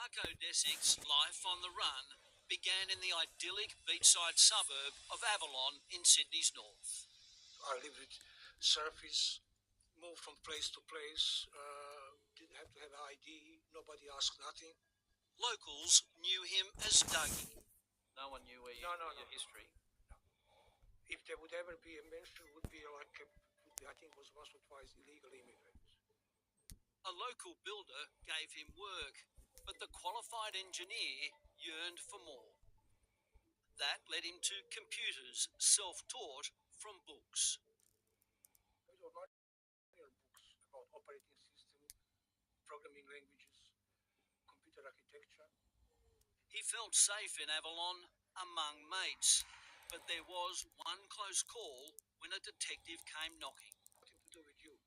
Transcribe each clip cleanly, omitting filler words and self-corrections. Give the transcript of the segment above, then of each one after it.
Darko Desic's life on the run began in the idyllic beachside suburb of Avalon in Sydney's north. I lived with surfers, moved from place to place, didn't have to have ID, nobody asked nothing. Locals knew him as Dougie. No one knew your history? No. If there would ever be a mention, it would be like, I think it was once or twice illegal immigrants. A local builder gave him work, but the qualified engineer yearned for more. That led him to computers, self-taught from books. There were books about operating system, programming languages, computer architecture. He felt safe in Avalon among mates, but there was one close call when a detective came knocking. Nothing to do with you.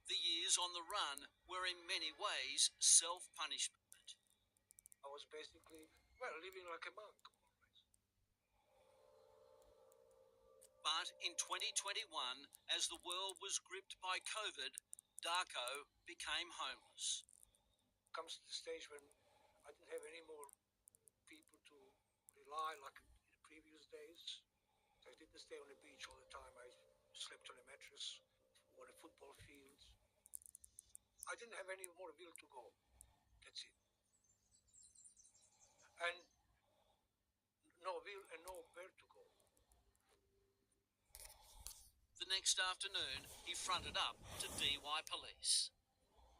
The years on the run were in many ways self-punishment. I was basically, living like a monk. But in 2021, as the world was gripped by COVID, Darko became homeless. Comes to the stage when I didn't have any more people to rely like in the previous days. I didn't stay on the beach all the time. I slept on a mattress or a football field. I didn't have any more will to go. That's it. And no will and no where to go. The next afternoon, he fronted up to DY police.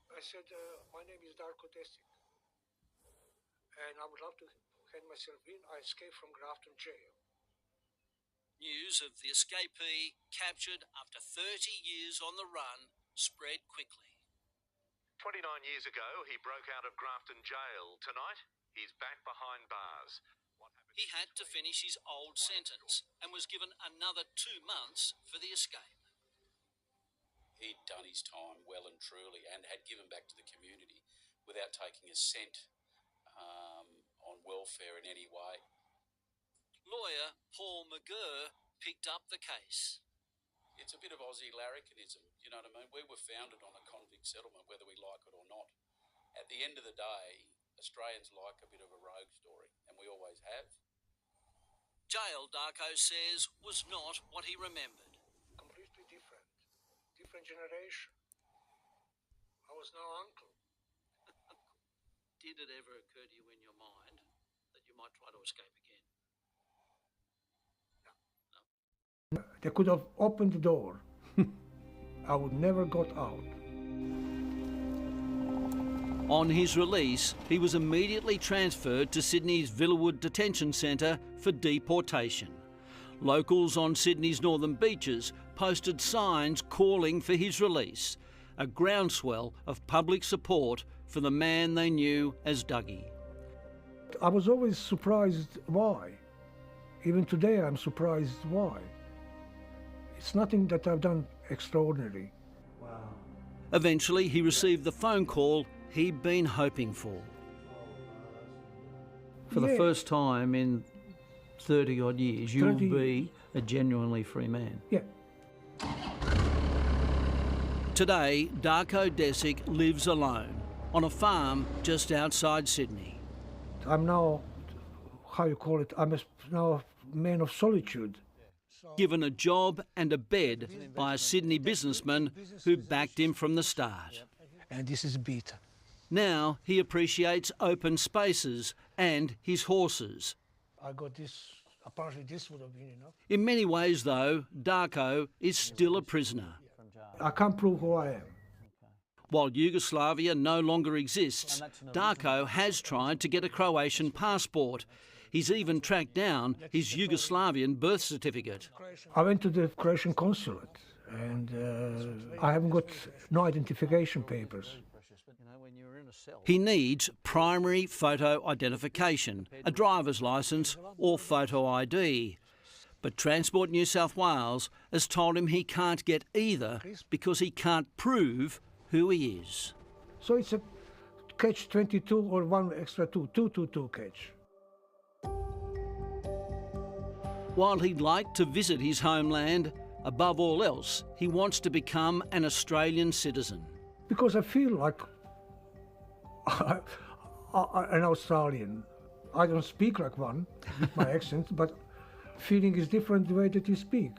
I said, my name is Darko Desic, and I would love to hand myself in. I escaped from Grafton jail. News of the escapee, captured after 30 years on the run, spread quickly. 29 years ago, he broke out of Grafton jail. Tonight, he's back behind bars. He had to finish his old sentence and was given another 2 months for the escape. He'd done his time well and truly and had given back to the community without taking a cent on welfare in any way. Lawyer Paul McGurr picked up the case. It's a bit of Aussie larrikinism, you know what I mean? We were founded on a convict settlement, whether we like it or not. At the end of the day, Australians like a bit of a rogue story, and we always have. Jail, Darko says, was not what he remembered. Completely different. Different generation. I was no uncle. Did it ever occur to you in your mind that you might try to escape again? No. They could have opened the door. I would never got out. On his release, he was immediately transferred to Sydney's Villawood Detention Centre for deportation. Locals on Sydney's northern beaches posted signs calling for his release, a groundswell of public support for the man they knew as Dougie. I was always surprised why. Even today I'm surprised why. It's nothing that I've done extraordinary. Wow. Eventually he received the phone call he'd been hoping for. For the first time in 30 odd years, you'll be a genuinely free man. Yeah. Today, Darko Desic lives alone on a farm just outside Sydney. I'm now, how you call it, I'm now a man of solitude. Given a job and a bed by a Sydney businessman who backed him from the start. And this is beat. Now he appreciates open spaces and his horses. I got this, apparently this would have been enough. In many ways, though, Darko is still a prisoner. I can't prove who I am. While Yugoslavia no longer exists, Darko has tried to get a Croatian passport. He's even tracked down his Yugoslavian birth certificate. I went to the Croatian consulate and I haven't got no identification papers. He needs primary photo identification, a driver's licence or photo ID. But Transport New South Wales has told him he can't get either because he can't prove who he is. So it's a catch-22 or one extra 222 catch. While he'd like to visit his homeland, above all else, he wants to become an Australian citizen. Because I feel like an Australian. I don't speak like one with my accent, but feeling is different the way that you speak.